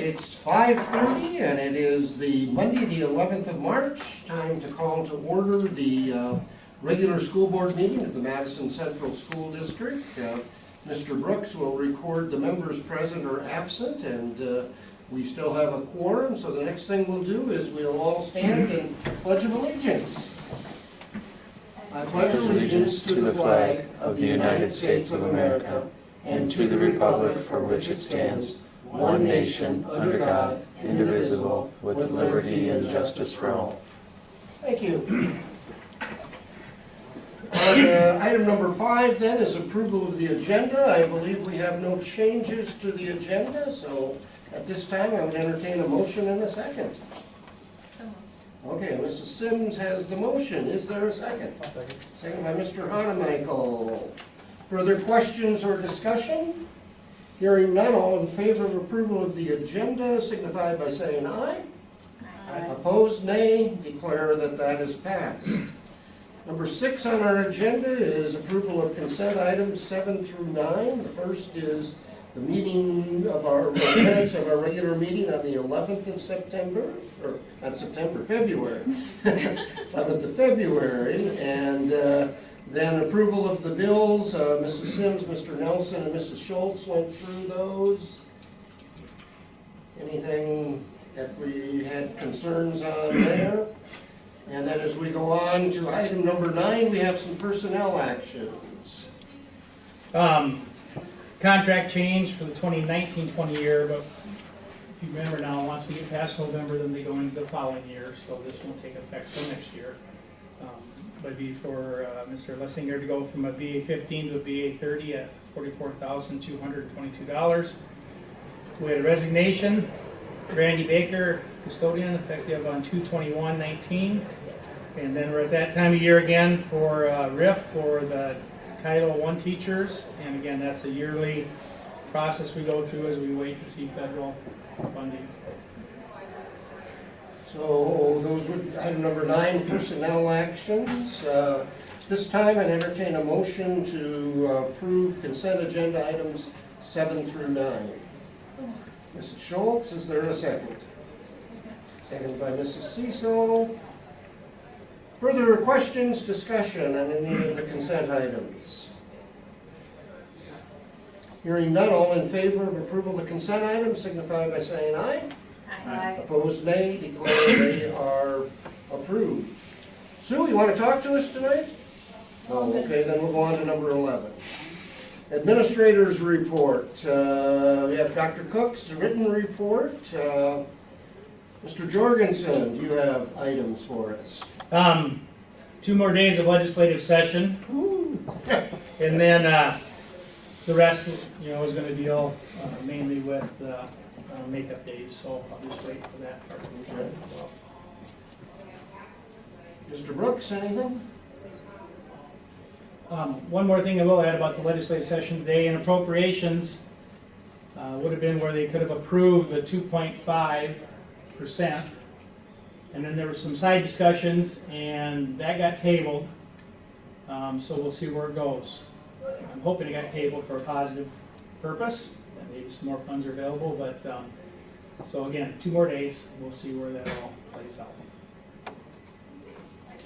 it's 5:30 and it is the Monday, the 11th of March. Time to call to order the regular school board meeting of the Madison Central School District. Mr. Brooks will record the members present or absent, and we still have a quorum, so the next thing we'll do is we'll all stand and pledge of allegiance. I pledge allegiance to the flag of the United States of America and to the republic for which it stands, one nation, under God, indivisible, with liberty and justice for all. Thank you. Item number 5 then is approval of the agenda. I believe we have no changes to the agenda, so at this time I would entertain a motion and a second. Okay, Mrs. Sims has the motion. Is there a second? Second. Second by Mr. Hanemichael. Further questions or discussion? Hearing none, all in favor of approval of the agenda signify by saying aye. Aye. Opposed, nay. Declare that that is passed. Number 6 on our agenda is approval of consent items 7 through 9. The first is the meeting of our minutes of our regular meeting on the 11th of September, or not September, February, 11th of February, and then approval of the bills. Mrs. Sims, Mr. Nelson, and Mrs. Schultz went through those. Anything that we had concerns on there? And then as we go on to item number 9, we have some personnel actions. Contract change for the 2019-20 year, but if you remember now, once we get past November, then they go into the following year, so this won't take effect till next year. But it'd be for Mr. Lessinger to go from a VA 15 to a VA 30 at $44,222. We had a resignation, Randy Baker, custodian, effective on 2/21/19. And then we're at that time of year again for RIF for the Title I teachers, and again, that's a yearly process we go through as we wait to see federal funding. So those would, item number 9, personnel actions. This time I'd entertain a motion to approve consent agenda items 7 through 9. Mrs. Schultz, is there a second? Second by Mrs. Cecil. Further questions, discussion on any of the consent items? Hearing none, all in favor of approval of the consent items signify by saying aye. Aye. Opposed, nay. Declare they are approved. Sue, you want to talk to us tonight? Oh, okay, then we'll go on to number 11. Administrators report. We have Dr. Cook's written report. Mr. Jorgensen, do you have items for us? 2 more days of legislative session, and then the rest, is going to deal mainly with makeup days. So I'll just wait for that part of the agenda as well. Mr. Brooks, anything? One more thing I will add about the legislative session today, and appropriations would have been where they could have approved the 2.5%. And then there were some side discussions, and that got tabled, so we'll see where it goes. I'm hoping it got tabled for a positive purpose, and maybe some more funds are available, but, so again, 2 more days, we'll see where that all plays out.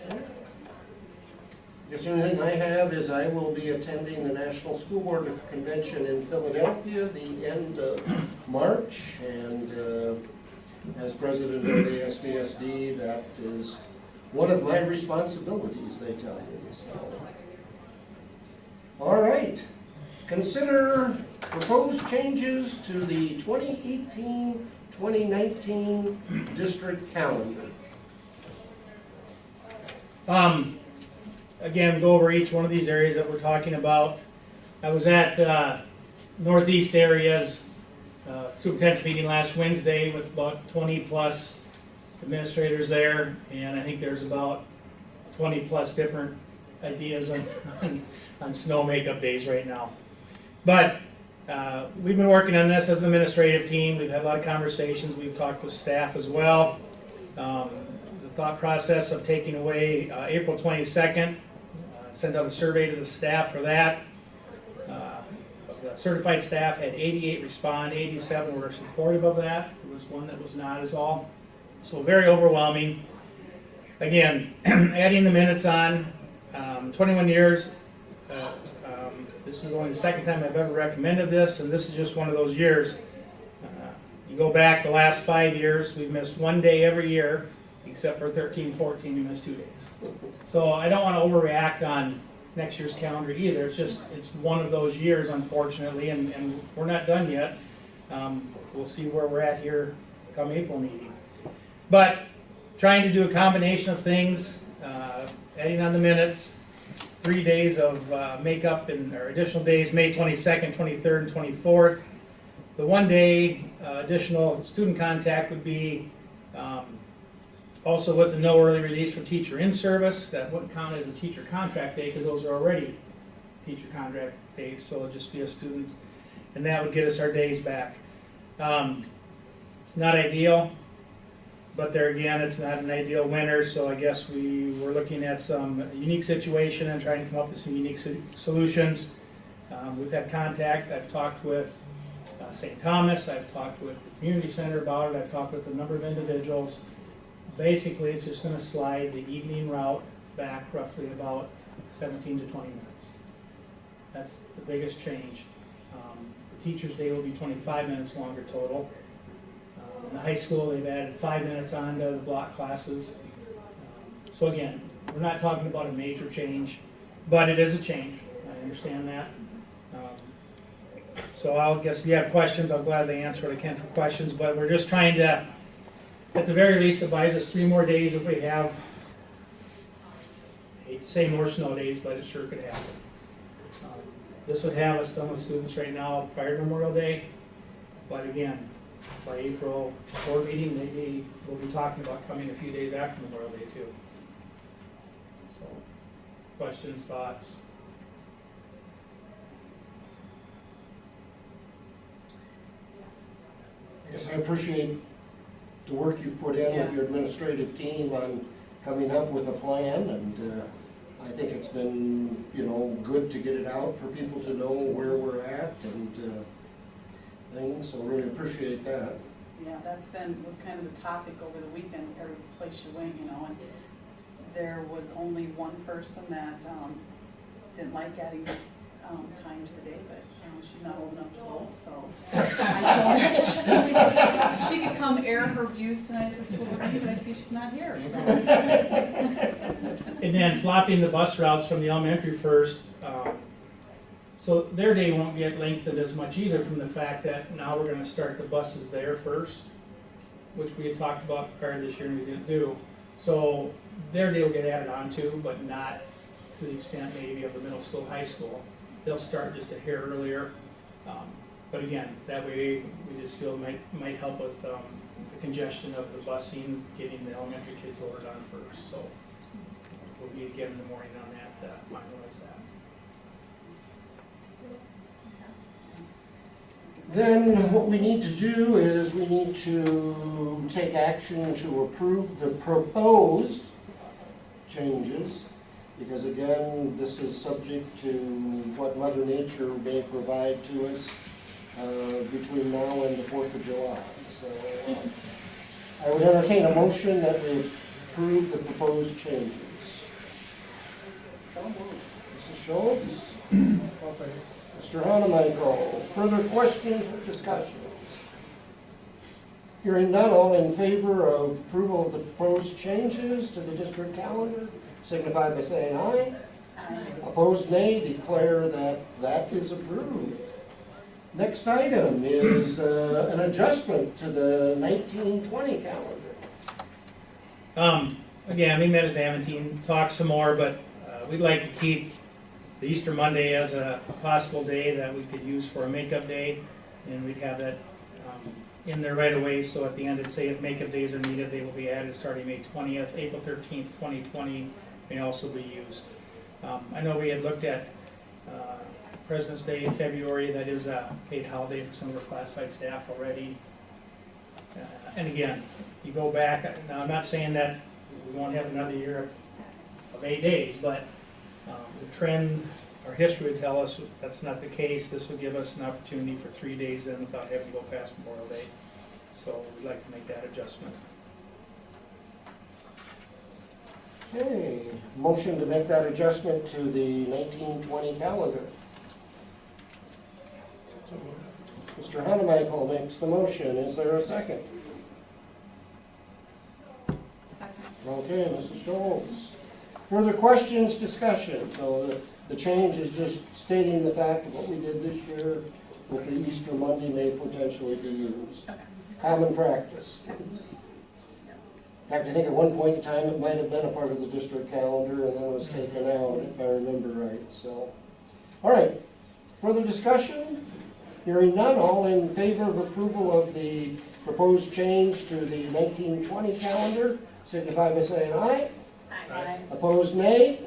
I guess the only thing I have is I will be attending the National School Board Convention in Philadelphia the end of March, and as president of the SBSD, that is one of my responsibilities, they tell me. So. All right. Consider proposed changes to the 2018-2019 district calendar. Again, go over each one of these areas that we're talking about. I was at Northeast areas superintendent's meeting last Wednesday with about 20 plus administrators there, and I think there's about 20 plus different ideas on snow makeup days right now. But we've been working on this as an administrative team. We've had a lot of conversations. We've talked with staff as well. The thought process of taking away April 22nd, sent out a survey to the staff for that. the certified staff had 88 respond, 87 were supportive of that. There was one that was not is all. So very overwhelming. Again, adding the minutes on, 21 years. This is only the second time I've ever recommended this, and this is just one of those years. You go back the last 5 years, we've missed one day every year, except for 13, 14, we missed 2 days. So I don't want to overreact on next year's calendar either. It's one of those years, unfortunately, and we're not done yet. We'll see where we're at here come April meeting. But trying to do a combination of things, adding on the minutes, 3 days of makeup or additional days, May 22nd, 23rd, and 24th. The 1 day additional student contact would be also with the no early release for teacher in service. That wouldn't count as a teacher contract day because those are already teacher contract days, so it'll just be a student, and that would get us our days back. It's not ideal, but there again, it's not an ideal winter, so I guess we were looking at some unique situation and trying to come up with some unique solutions. We've had contact. I've talked with St. Thomas, I've talked with the community center about it, I've talked with a number of individuals. Basically, it's just going to slide the evening route back roughly about 17 to 20 minutes. That's the biggest change. The teacher's day will be 25 minutes longer total. In the high school, they've added 5 minutes on to the block classes. So again, we're not talking about a major change, but it is a change. I understand that. So I'll guess if you have questions, I'll gladly answer what I can for questions, but we're just trying to, at the very least, it buys us 3 more days if we have, I hate to say more snow days, but it sure could happen. This would have us done with students right now prior to Memorial Day, but again, by April board meeting, maybe we'll be talking about coming a few days after Memorial Day too. So, questions, thoughts? I guess I appreciate the work you've put in with your administrative team on coming up with a plan, and I think it's been, good to get it out for people to know where we're at and things, so really appreciate that. Yeah, was kind of the topic over the weekend, every place you went, and there was only one person that didn't like adding time to the day, but she's not old enough to vote, so I told her she could come air her views tonight at the school board meeting, but I see she's not here, so. And then flopping the bus routes from the elementary first, so their day won't get lengthened as much either from the fact that now we're going to start the buses there first, which we had talked about prior to this year and we didn't do. So their day will get added on to, but not to the extent maybe of the middle school, high school. They'll start just a hair earlier. But again, that way we just feel it might help with the congestion of the busing, getting the elementary kids loaded on first. So we'll meet again in the morning on that to finalize that. Then what we need to do is we need to take action to approve the proposed changes, because again, this is subject to what Mother Nature may provide to us between now and the 4th of July. So I would entertain a motion that we approve the proposed changes. So moved. Mrs. Schultz? I'll second. Mr. Hanemichael, further questions or discussions? Hearing none, all in favor of approval of the proposed changes to the district calendar, signify by saying aye. Aye. Opposed, nay. Declare that that is approved. Next item is an adjustment to the 1920 calendar. Again, we met as the Hammond team, talked some more, but we'd like to keep the Easter Monday as a possible day that we could use for a makeup day, and we'd have that in there right away, so at the end it'd say if makeup days are needed, they will be added starting May 20th, April 13th, 2020 may also be used. I know we had looked at President's Day in February, that is a paid holiday for some of our classified staff already. And again, you go back, now I'm not saying that we won't have another year of 8 days, but the trend our history would tell us that's not the case. This would give us an opportunity for 3 days then without having to go past Memorial Day. So we'd like to make that adjustment. Okay, motion to make that adjustment to the 1920 calendar. Mr. Hanemichael makes the motion. Is there a second? Okay, Mrs. Schultz. Further questions, discussion? So the change is just stating the fact of what we did this year with the Easter Monday may potentially be used. Common practice. In fact, I think at one point in time, it might have been a part of the district calendar and then was taken out, if I remember right, so. All right, further discussion? Hearing none, all in favor of approval of the proposed change to the 1920 calendar, signify by saying aye. Aye. Opposed, nay.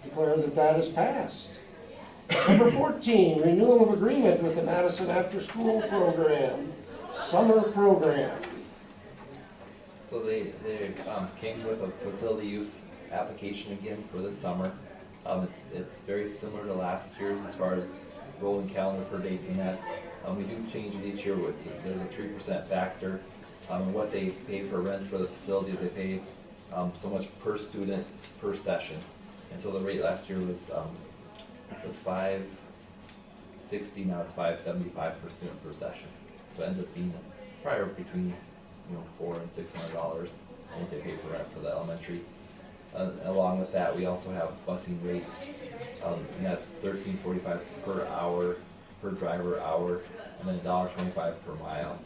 Declare that that is passed. Number 14, renewal of agreement with the Madison After School Program, summer program. So they came with a facility use application again for this summer. It's very similar to last year's as far as rolling calendar for dates and that. We do change it each year. There's a 3% factor. And what they pay for rent for the facilities, they pay so much per student per session. And so the rate last year was $560. Now it's $575 per student per session. So it ends up being probably between $400 and $600 what they pay for rent for the elementary. Along with that, we also have busing rates, and that's $13.45 per hour per driver hour, and then $1.25 per mile.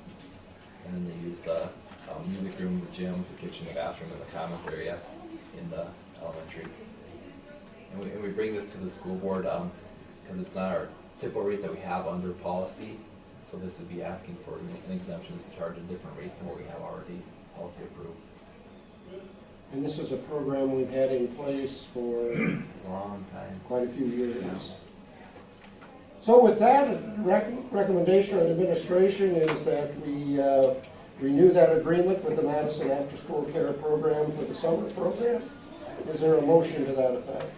And then they use the music room, the gym, the kitchen, the bathroom, and the commons area in the elementary. And we bring this to the school board because it's not our typical rates that we have under policy. So this would be asking for an exemption to charge a different rate than what we have already policy approved. And this is a program we've had in place for Long time. quite a few years. So with that, recommendation of the administration is that we renew that agreement with the Madison After School Care Program for the summer program. Is there a motion to that effect?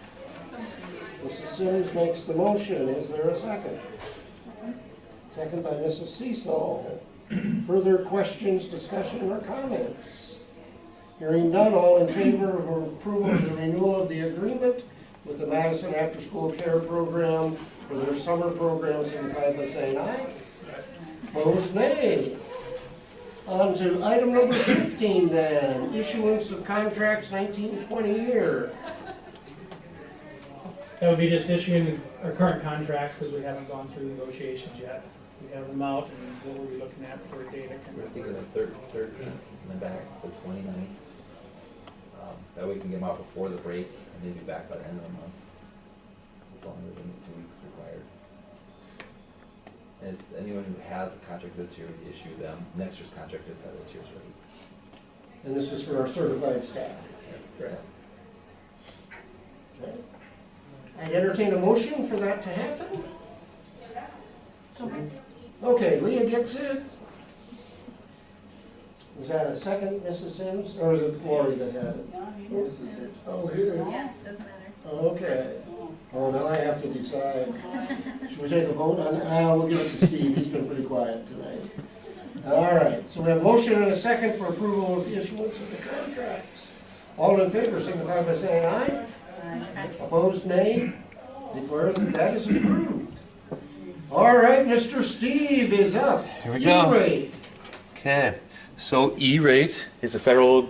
Mrs. Sims makes the motion. Is there a second? Second by Mrs. Cecil. Further questions, discussion, or comments? Hearing none, all in favor of approval of the renewal of the agreement with the Madison After School Care Program for their summer program, signify by saying aye. Opposed, nay. On to item number 15 then, issuance of contracts 1920 year. That would be just issuing our current contracts because we haven't gone through negotiations yet. We have them out and what we're looking at for data. We're thinking of the 13th in the back, the 29th. That way we can get them out before the break and they'll be back by the end of the month. It's longer than the 2 weeks required. And it's anyone who has a contract this year, we issue them next year's contract is that this year's rate. And this is for our certified staff. Correct. Okay. I entertain a motion for that to happen. Okay, Leah gets it. Was that a second, Mrs. Sims, or was it Lori that had it? Mrs. Sims. Oh, here. Yeah, doesn't matter. Okay. Oh, now I have to decide. Should we take a vote on it? We'll give it to Steve. He's been pretty quiet tonight. All right, so we have a motion and a second for approval of the issuance of the contracts. All in favor, signify by saying aye. Opposed, nay. Declare that that is approved. All right, Mr. Steve is up. Here we go. E-rate. Okay, so E-rate is a federal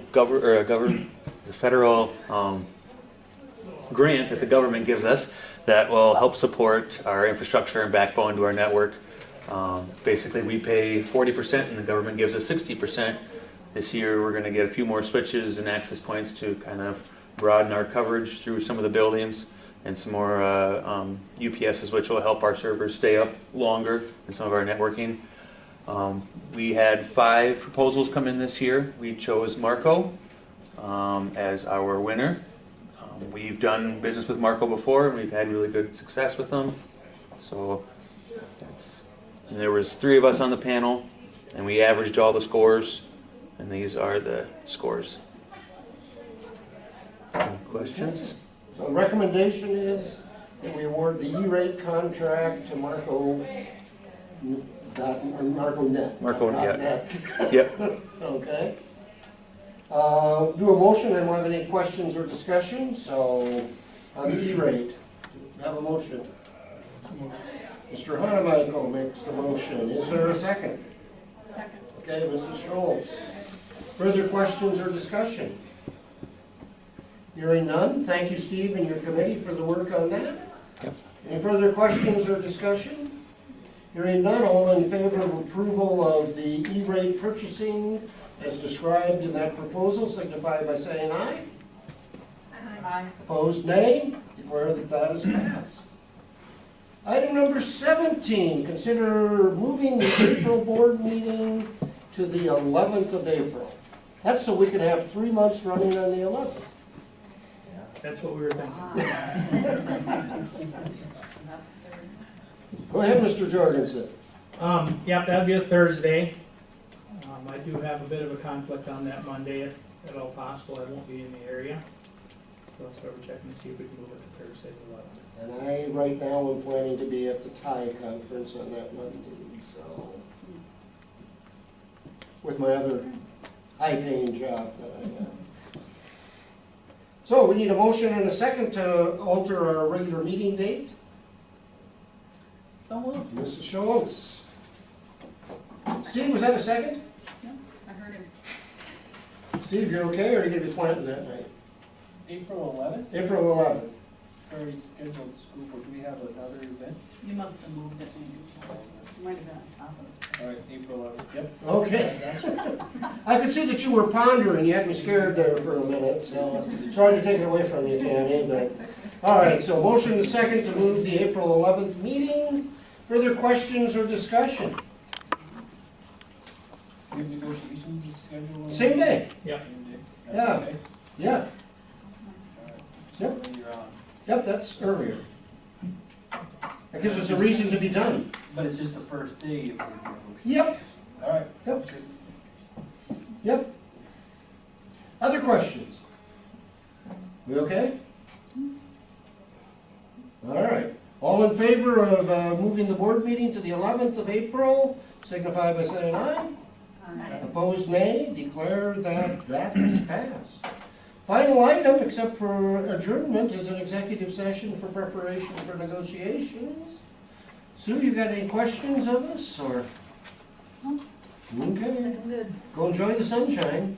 grant that the government gives us that will help support our infrastructure and backbone to our network. Basically, we pay 40% and the government gives us 60%. This year, we're going to get a few more switches and access points to kind of broaden our coverage through some of the buildings, and some more UPSs, which will help our servers stay up longer in some of our networking. We had 5 proposals come in this year. We chose Marco as our winner. We've done business with Marco before, and we've had really good success with them. So and there was 3 of us on the panel, and we averaged all the scores, and these are the scores. Any questions? So the recommendation is that we award the E-rate contract to Marco Net. Marco, Dot yeah. net. Yep. Okay. Do a motion, I don't have any questions or discussion, so on the E-rate, have a motion. Mr. Hanamichael makes the motion. Is there a second? Second. Okay, Mrs. Schultz. Further questions or discussion? Hearing none, thank you, Steve, and your committee for the work on that. Yep. Any further questions or discussion? Hearing none, all in favor of approval of the E-rate purchasing as described in that proposal, signify by saying aye. Aye. Opposed, nay. Declare that that is passed. Item number 17, consider moving the April board meeting to the 11th of April. That's so we can have 3 months running on the 11th. That's what we were thinking. And that's what Go ahead, Mr. Jorgensen. Yep, that'd be a Thursday. I do have a bit of a conflict on that Monday, if at all possible, I won't be in the area. So that's why we're checking to see if we can move it to Thursday the 11th. And I, right now, am planning to be at the TIE conference on that Monday, so. With my other high-paying job that I have. So we need a motion and a second to alter our regular meeting date. So moved. Mrs. Schultz. Steve, was that a second? No, I heard him. Steve, you're okay, or are you gonna be planting that night? April 11th, April 11th. already scheduled school board, do we have another event? You must have moved it maybe. You might have been on top of it. All right, April 11th, yep. Okay. I could see that you were pondering, you had me scared there for a minute, so sorry to take it away from you, Tammy, but. All right, so motion and second to move the April 11th meeting. Further questions or discussion? We have negotiations scheduled? Same day, Yep. Same day? Yeah. That's okay? yeah, All right. So Yep. when you're on, yep, that's earlier. That gives us a reason to be done. but it's just the first day of the negotiation? Yep, All right. yep, yep. Other questions? We okay? All right. All in favor of moving the board meeting to the 11th of April, signify by saying aye. Aye. Opposed, nay. Declare that that is passed. Final item, except for adjournment, is an executive session for preparation for negotiations. Sue, you got any questions of us, or? No. Okay. Go enjoy the sunshine.